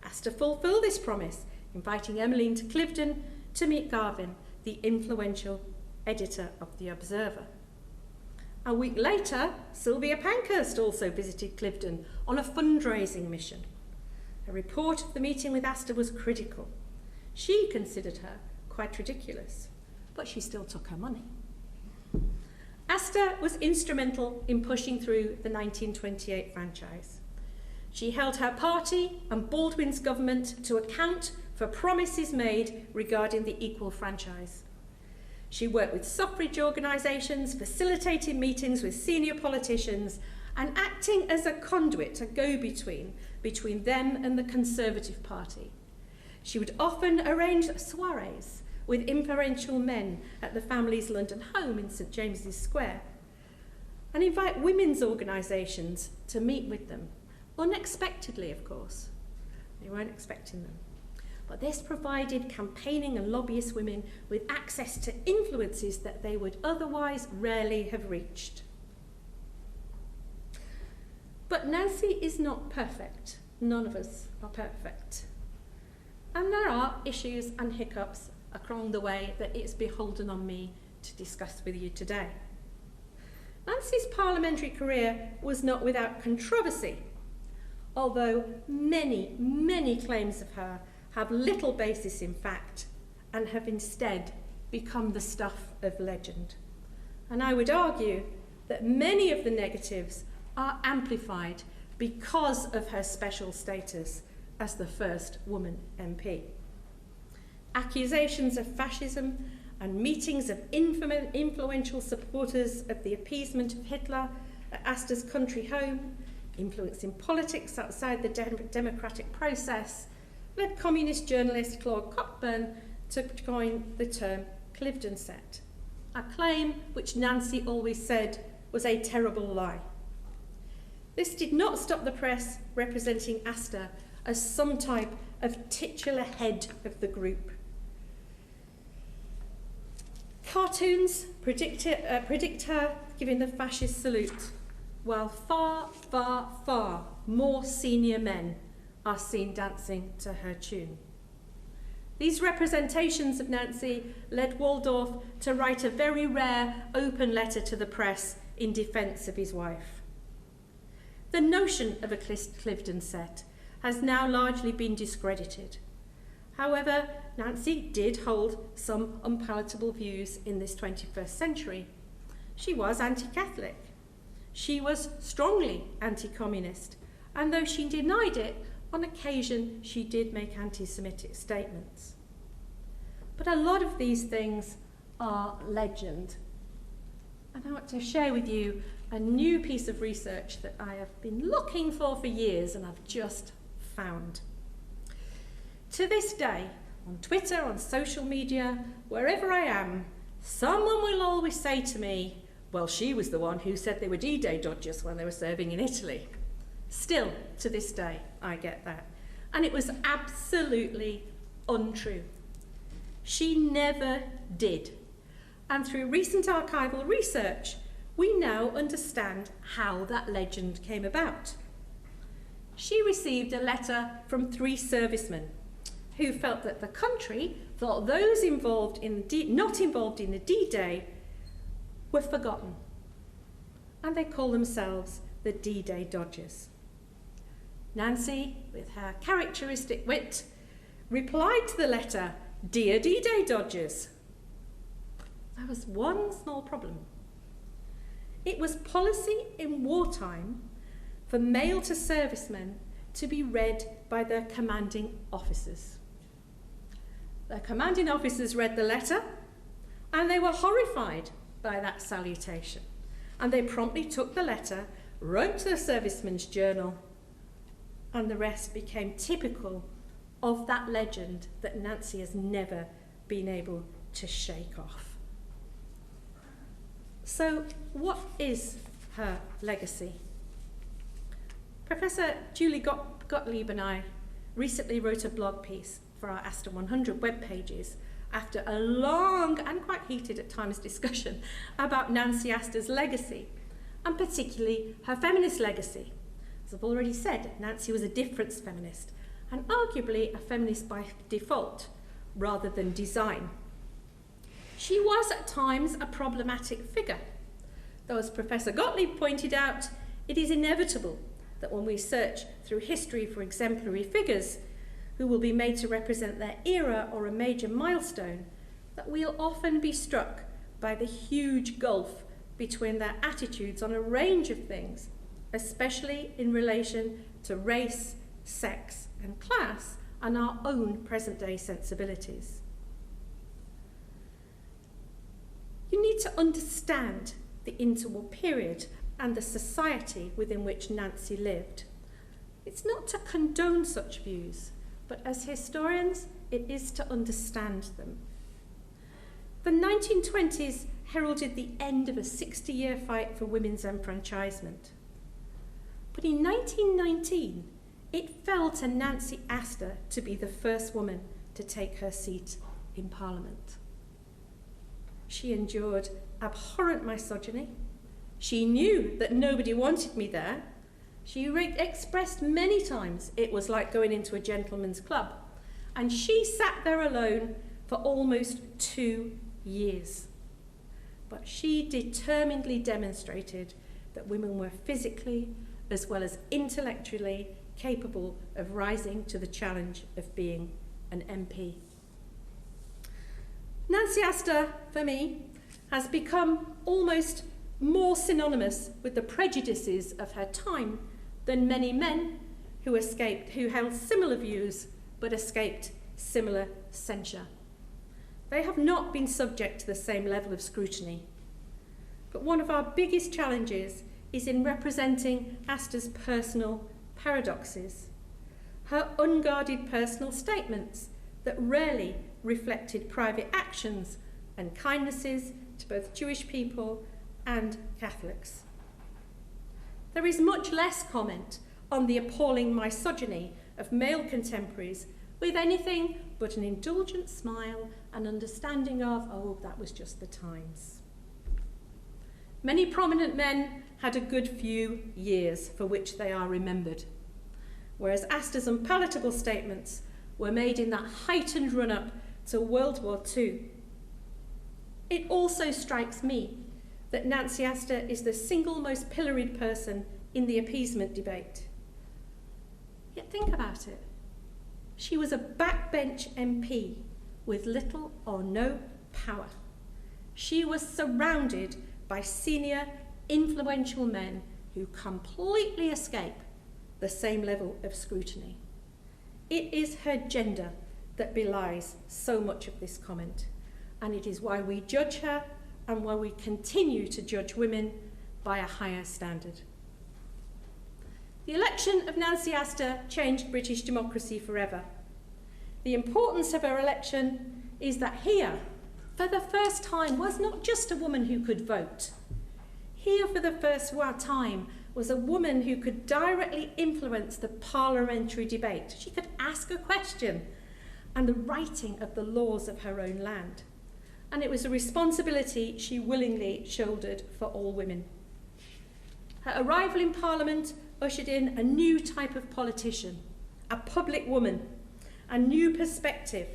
Astor fulfilled this promise, inviting Emmeline to Cliveden to meet Garvin, the influential editor of The Observer. A week later, Sylvia Pankhurst also visited Cliveden on a fundraising mission. A report of the meeting with Astor was critical. She considered her quite ridiculous, but she still took her money. Astor was instrumental in pushing through the 1928 franchise. She held her party and Baldwin's government to account for promises made regarding the equal franchise. She worked with suffrage organisations, facilitating meetings with senior politicians, and acting as a conduit, a go-between, between them and the Conservative Party. She would often arrange soirees with influential men at the family's London home in St James's Square, and invite women's organisations to meet with them, unexpectedly, of course. They weren't expecting them. But this provided campaigning and lobbyist women with access to influences that they would otherwise rarely have reached. But Nancy is not perfect. None of us are perfect. And there are issues and hiccups along the way that it's beholden on me to discuss with you today. Nancy's parliamentary career was not without controversy, although many claims of her have little basis in fact and have instead become the stuff of legend. And I would argue that many of the negatives are amplified because of her special status as the first woman MP. Accusations of fascism and meetings of influential supporters of the appeasement of Hitler at Astor's country home, influence in politics outside the democratic process, led communist journalist Claude Cockburn to coin the term Cliveden set, a claim which Nancy always said was a terrible lie. This did not stop the press representing Astor as some type of titular head of the group. Cartoons predict her giving the fascist salute, while far more senior men are seen dancing to her tune. These representations of Nancy led Waldorf to write a very rare open letter to the press in defence of his wife. The notion of a Cliveden set has now largely been discredited. However, Nancy did hold some unpalatable views in this 21st century. She was anti-Catholic. She was strongly anti-communist, and though she denied it, on occasion she did make anti-Semitic statements. But a lot of these things are legend. And I want to share with you a new piece of research that I have been looking for years and I've just found. To this day, on Twitter, on social media, wherever I am, someone will always say to me, well, she was the one who said they were D-Day dodgers when they were serving in Italy. Still, to this day, I get that. And it was absolutely untrue. She never did. And through recent archival research, we now understand how that legend came about. She received a letter from 3 servicemen who felt that the country thought those not involved in the D-Day were forgotten. And they call themselves the D-Day Dodgers. Nancy, with her characteristic wit, replied to the letter, "Dear D-Day Dodgers." There was one small problem. It was policy in wartime for male to servicemen to be read by their commanding officers. Their commanding officers read the letter, and they were horrified by that salutation. And they promptly took the letter, wrote to the serviceman's journal, and the rest became typical of that legend that Nancy has never been able to shake off. So, what is her legacy? Professor Julie Gottlieb and I recently wrote a blog piece for our Astor 100 web pages after a long and quite heated at times discussion about Nancy Astor's legacy, and particularly her feminist legacy. As I've already said, Nancy was a difference feminist, and arguably a feminist by default rather than design. She was at times a problematic figure, though as Professor Gottlieb pointed out, it is inevitable that when we search through history for exemplary figures who will be made to represent their era or a major milestone, that we'll often be struck by the huge gulf between their attitudes on a range of things, especially in relation to race, sex, and class, and our own present-day sensibilities. You need to understand the interwar period and the society within which Nancy lived. It's not to condone such views, but as historians, it is to understand them. The 1920s heralded the end of a 60-year fight for women's enfranchisement. But in 1919, it fell to Nancy Astor to be the first woman to take her seat in Parliament. She endured abhorrent misogyny. She knew that nobody wanted me there. She expressed many times it was like going into a gentleman's club. And she sat there alone for almost 2 years. But she determinedly demonstrated that women were physically as well as intellectually capable of rising to the challenge of being an MP. Nancy Astor, for me, has become almost more synonymous with the prejudices of her time than many men who held similar views but escaped similar censure. They have not been subject to the same level of scrutiny. But one of our biggest challenges is in representing Astor's personal paradoxes, her unguarded personal statements that rarely reflected private actions and kindnesses to both Jewish people and Catholics. There is much less comment on the appalling misogyny of male contemporaries with anything but an indulgent smile and understanding of, oh, that was just the times. Many prominent men had a good few years for which they are remembered, whereas Astor's unpalatable statements were made in that heightened run-up to World War II. It also strikes me that Nancy Astor is the single most pilloried person in the appeasement debate. Yet think about it. She was a backbench MP with little or no power. She was surrounded by senior, influential men who completely escape the same level of scrutiny. It is her gender that belies so much of this comment, and it is why we judge her and why we continue to judge women by a higher standard. The election of Nancy Astor changed British democracy forever. The importance of her election is that here, for the first time, was not just a woman who could vote. Here, for the first time, was a woman who could directly influence the parliamentary debate. She could ask a question and the writing of the laws of her own land. And it was a responsibility she willingly shouldered for all women. Her arrival in Parliament ushered in a new type of politician, a public woman, a new perspective,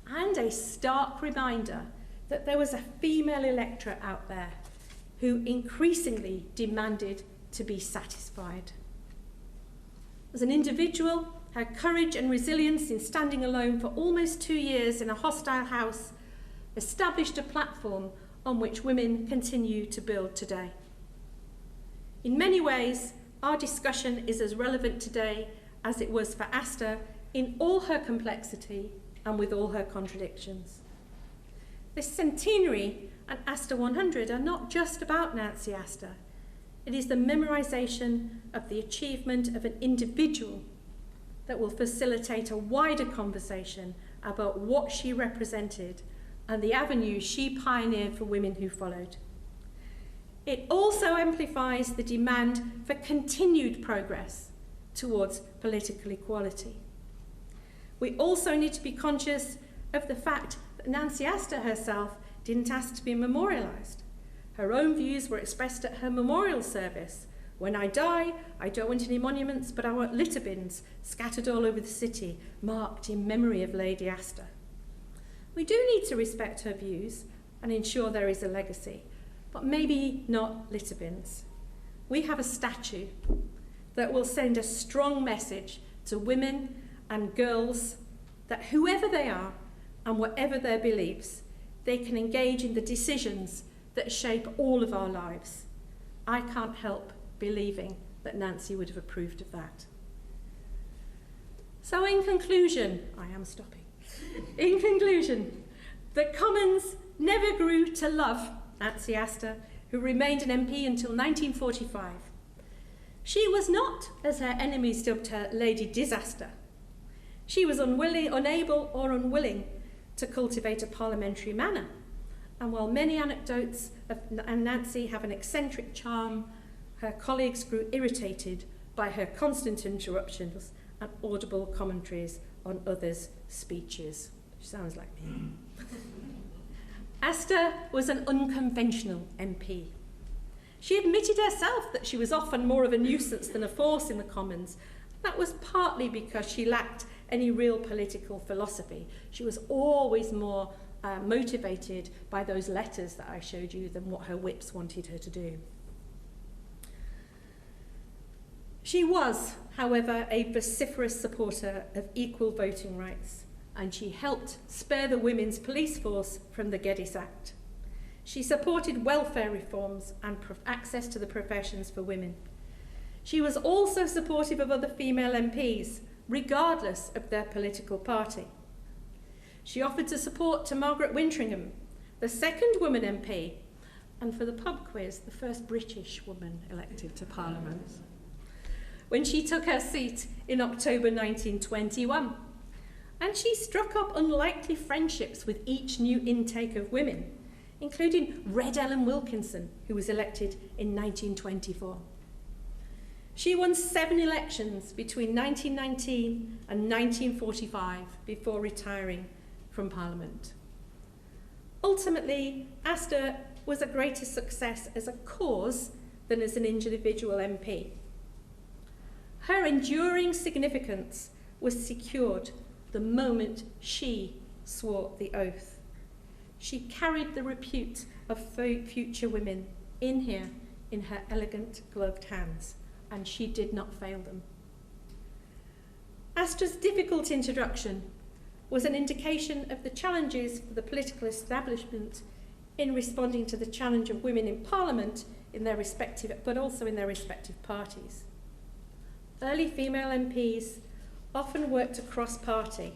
and a stark reminder that there was a female electorate out there who increasingly demanded to be satisfied. As an individual, her courage and resilience in standing alone for almost 2 years in a hostile house established a platform on which women continue to build today. In many ways, our discussion is as relevant today as it was for Astor, in all her complexity and with all her contradictions. This centenary and Astor 100 are not just about Nancy Astor. It is the memorization of the achievement of an individual that will facilitate a wider conversation about what she represented and the avenues she pioneered for women who followed. It also amplifies the demand for continued progress towards political equality. We also need to be conscious of the fact that Nancy Astor herself didn't ask to be memorialised. Her own views were expressed at her memorial service. When I die, I don't want any monuments, but I want litter bins scattered all over the city, marked in memory of Lady Astor. We do need to respect her views and ensure there is a legacy, but maybe not litter bins. We have a statue that will send a strong message to women and girls that whoever they are and whatever their beliefs, they can engage in the decisions that shape all of our lives. I can't help believing that Nancy would have approved of that. So in conclusion, In conclusion, the Commons never grew to love Nancy Astor, who remained an MP until 1945. She was not, as her enemies dubbed her, Lady Disaster. She was unable or unwilling to cultivate a parliamentary manner. And while many anecdotes of Nancy have an eccentric charm, her colleagues grew irritated by her constant interruptions and audible commentaries on others' speeches. Which sounds like me. Astor was an unconventional MP. She admitted herself that she was often more of a nuisance than a force in the Commons. That was partly because she lacked any real political philosophy. She was always more motivated by those letters that I showed you than what her whips wanted her to do. She was, however, a vociferous supporter of equal voting rights, and she helped spare the women's police force from the Geddes Act. She supported welfare reforms and access to the professions for women. She was also supportive of other female MPs, regardless of their political party. She offered to support to Margaret Wintringham, the second woman MP, and for the pub quiz, the first British woman elected to Parliament, when she took her seat in October 1921. And she struck up unlikely friendships with each new intake of women, including Red Ellen Wilkinson, who was elected in 1924. She won 7 elections between 1919 and 1945 before retiring from Parliament. Ultimately, Astor was a greater success as a cause than as an individual MP. Her enduring significance was secured the moment she swore the oath. She carried the repute of future women in here in her elegant gloved hands, and she did not fail them. Astor's difficult introduction was an indication of the challenges for the political establishment in responding to the challenge of women in Parliament in their respective, but also in their respective parties. Early female MPs often worked across party,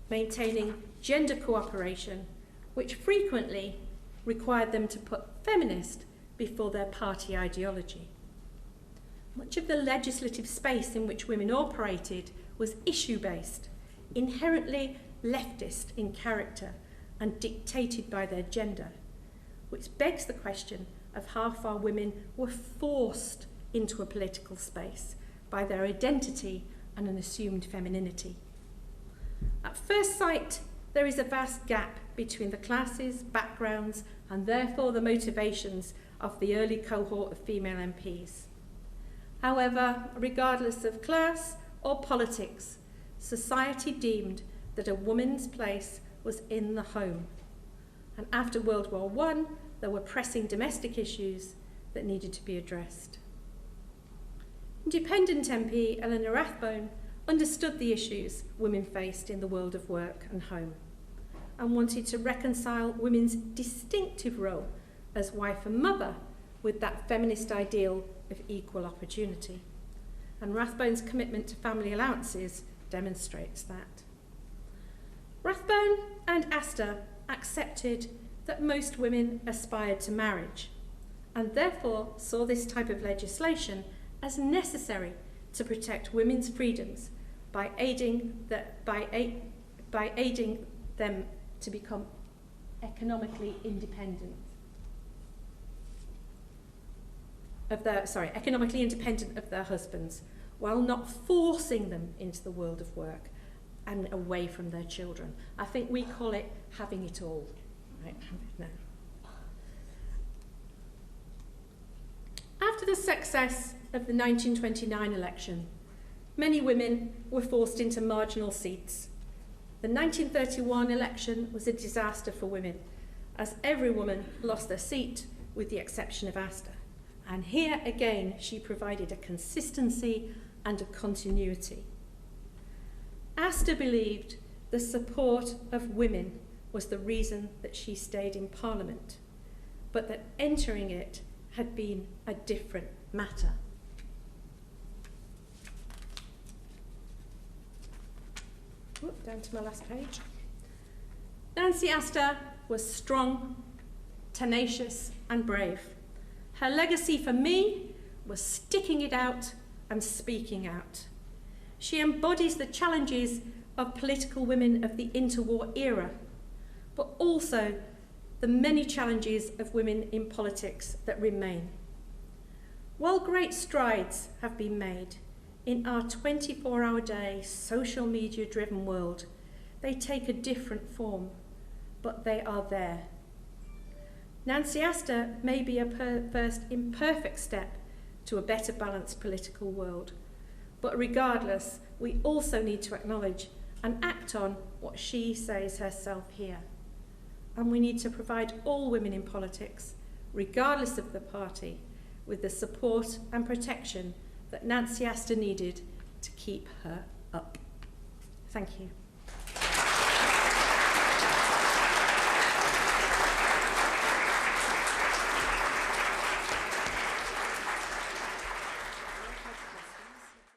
maintaining gender cooperation, which frequently required them to put feminist before their party ideology. Much of the legislative space in which women operated was issue-based, inherently leftist in character and dictated by their gender, which begs the question of how far women were forced into a political space by their identity and an assumed femininity. At first sight, there is a vast gap between the classes, backgrounds, and therefore the motivations of the early cohort of female MPs. However, regardless of class or politics, society deemed that a woman's place was in the home. And after World War I, there were pressing domestic issues that needed to be addressed. Independent MP Eleanor Rathbone understood the issues women faced in the world of work and home and wanted to reconcile women's distinctive role as wife and mother with that feminist ideal of equal opportunity. and Rathbone's commitment to family allowances demonstrates that. Rathbone and Astor accepted that most women aspired to marriage, and therefore saw this type of legislation as necessary to protect women's freedoms by aiding them to become economically independent of their husbands, while not forcing them into the world of work and away from their children. I think we call it having it all. Right? No. After the success of the 1929 election, many women were forced into marginal seats. The 1931 election was a disaster for women, as every woman lost their seat with the exception of Astor. And here again, she provided a consistency and a continuity. Astor believed the support of women was the reason that she stayed in Parliament, but that entering it had been a different matter. Down to my last page. Nancy Astor was strong, tenacious, and brave. Her legacy for me was sticking it out and speaking out. She embodies the challenges of political women of the interwar era, but also the many challenges of women in politics that remain. While great strides have been made in our 24-hour day, social media-driven world, they take a different form, but they are there. Nancy Astor may be a first imperfect step to a better balanced political world, but regardless, we also need to acknowledge and act on what she says herself here. And we need to provide all women in politics, regardless of the party, with the support and protection that Nancy Astor needed to keep her up. Thank you.